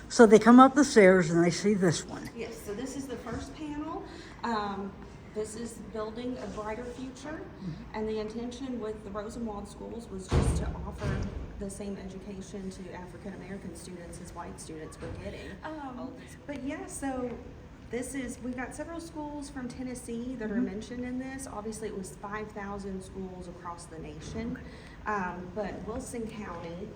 So they come up the stairs and they see this one. Yes, so this is the first panel. This is building a brighter future, and the intention with the Rosenwald Schools was just to offer the same education to African American students as white students were getting. But yeah, so we've got several schools from Tennessee that are mentioned in this. Obviously, it was 5,000 schools across the nation, but Wilson County,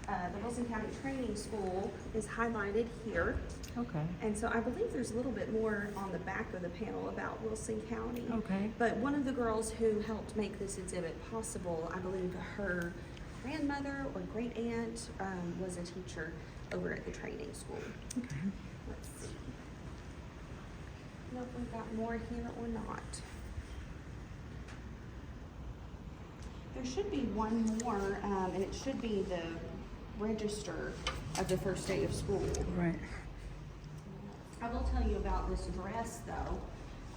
the Wilson County Training School is highlighted here. Okay. And so I believe there's a little bit more on the back of the panel about Wilson County. Okay. But one of the girls who helped make this exhibit possible, I believe her grandmother or great aunt was a teacher over at the training school. Okay. Let's see. I don't know if we've got more here or not. There should be one more, and it should be the register of the first day of school. Right. I will tell you about this dress though.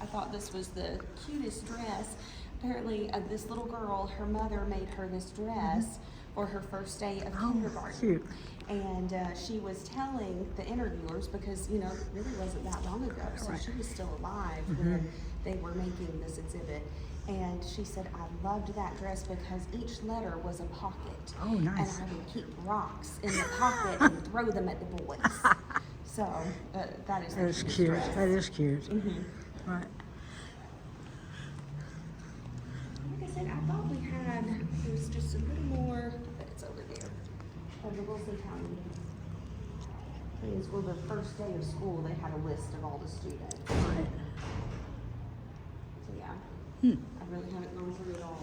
I thought this was the cutest dress. Apparently this little girl, her mother made her this dress for her first day of kindergarten. Cute. And she was telling the interviewers, because you know, it really wasn't that long ago, so she was still alive when they were making this exhibit. And she said, I loved that dress because each letter was a pocket. Oh, nice. And I would keep rocks in the pocket and throw them at the boys. So that is cute. dress. That is cute. Right. Like I said, I thought there was just a little more, but it's over there, of the Wilson County Training School. The first day of school, they had a list of all the students. Right. So yeah, I really haven't gone through it all.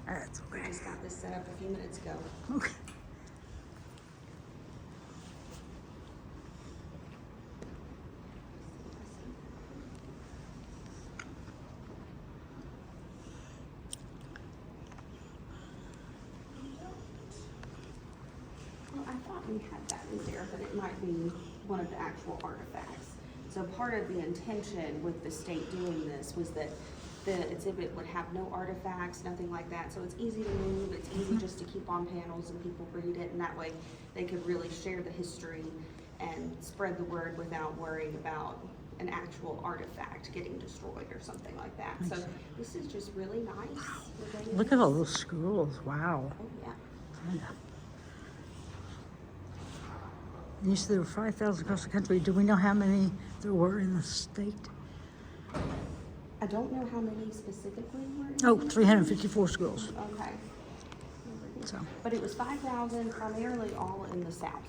That's I okay. just got this set up a few minutes ago. Okay. Well, I thought we had that in there, but it might be one of the actual artifacts. So part of the intention with the state doing this was that the exhibit would have no artifacts, nothing like that. So it's easy to move, it's easy just to keep on panels and people read it, and that way they could really share the history and spread the word without worrying about an actual artifact getting destroyed or something like that. So this is just really nice. Look at all those schools. Wow. Oh yeah. Yeah. You said there were 5,000 across the country. Do we know how many there were in the state? I don't know how many specifically were. Oh, 354 schools. Okay. So, But it was 5,000, primarily all in the South.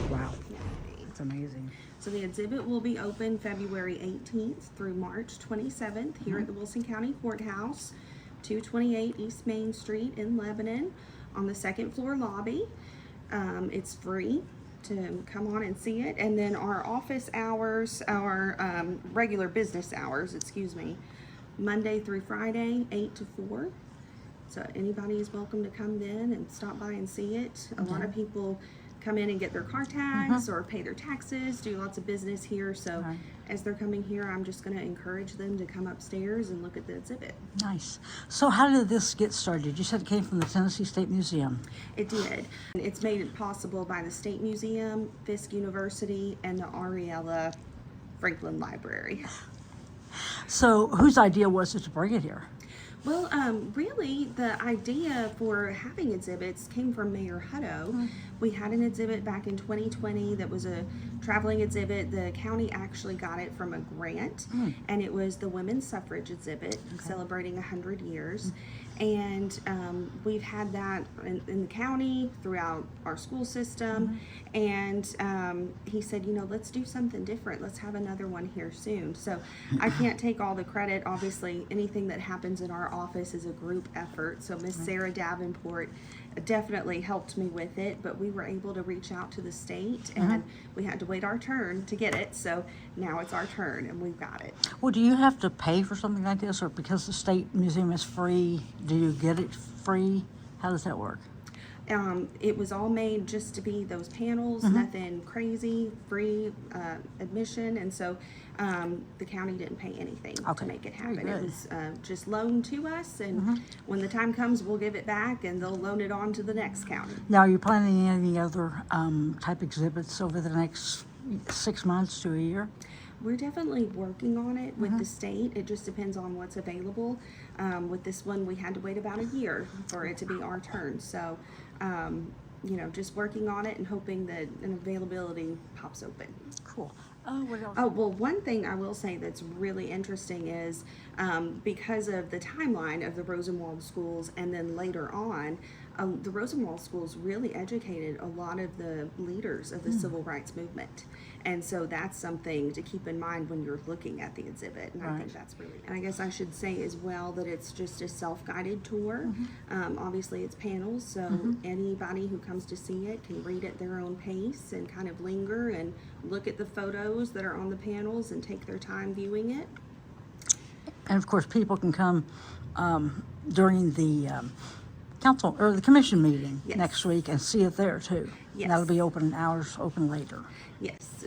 wow. Yeah. That's amazing. So the exhibit will be open February 18th through March 27th here at the Wilson County Courthouse, 228 East Main Street in Lebanon, on the second floor lobby. It's free to come on and see it. And then our office hours, our regular business hours, Monday through Friday, 8 to 4. So anybody is welcome to come in and stop by and see it. A lot of people come in and get their car tags or pay their taxes, do lots of business here. So as they're coming here, I'm just going to encourage them to come upstairs and look at the exhibit. Nice. So how did this get started? You said it came from the Tennessee State Museum. It did. It's made possible by the State Museum, Fisk University, and the Ariella Franklin Library. So whose idea was it to bring it here? Well, really, the idea for having exhibits came from Mayor Hutto. We had an exhibit back in 2020 that was a traveling exhibit. The county actually got it from a grant, and it was the women's suffrage exhibit celebrating 100 years. And we've had that in the county, throughout our school system. And he said, let's do something different. Let's have another one here soon. So I can't take all the credit. Obviously, anything that happens in our office is a group effort. So Miss Sarah Davenport definitely helped me with it, but we were able to reach out to the state, and we had to wait our turn to get it. So now it's our turn, and we've got it. Well, do you have to pay for something like this, or because the State Museum is free, do you get it free? How does that work? It was all made just to be those panels, nothing crazy, free admission, and so the county didn't pay anything to Okay. make it Very happen. It good. was just loaned to us, and when the time comes, we'll give it back, and they'll loan it on to the next county. Now, are you planning any other type exhibits over the next 6 months to a year? We're definitely working on it with the state. It just depends on what's available. With this one, we had to wait about a year for it to be our turn. So, just working on it and hoping that an availability pops open. Cool. What else? Oh, well, one thing I will say that's really interesting is because of the timeline of the Rosenwald Schools, and then later on, the Rosenwald Schools really educated a lot of the leaders of the civil rights movement. And so that's something to keep in mind when you're looking at the exhibit. And I think that's really, and I guess I should say as well that it's just a self-guided tour. Obviously it's panels, so anybody who comes to see it can read at their own pace and kind of linger and look at the photos that are on the panels and take their time viewing it. And of course, people can come during the council or the commission meeting Yes. next week and see it there too. Yes. That'll be open hours open later. Yes,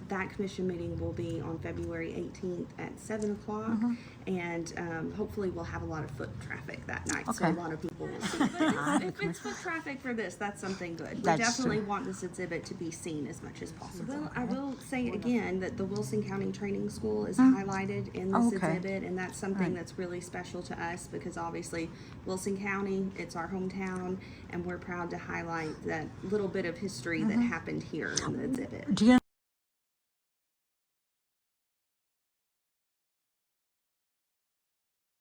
that commission meeting will be on February 18th at 7 o'clock, and hopefully we'll have a lot of foot traffic that night, so a Okay. lot of people will see it. If it's foot traffic for this, that's something good. We That's definitely true. want this exhibit to be seen as much as possible. Well, I will say again that the Wilson County Training School is highlighted in this Okay. exhibit, and that's something Right. that's really special to us because obviously Wilson County, it's our hometown, and we're proud to highlight that little bit of history that happened here in the exhibit. Do you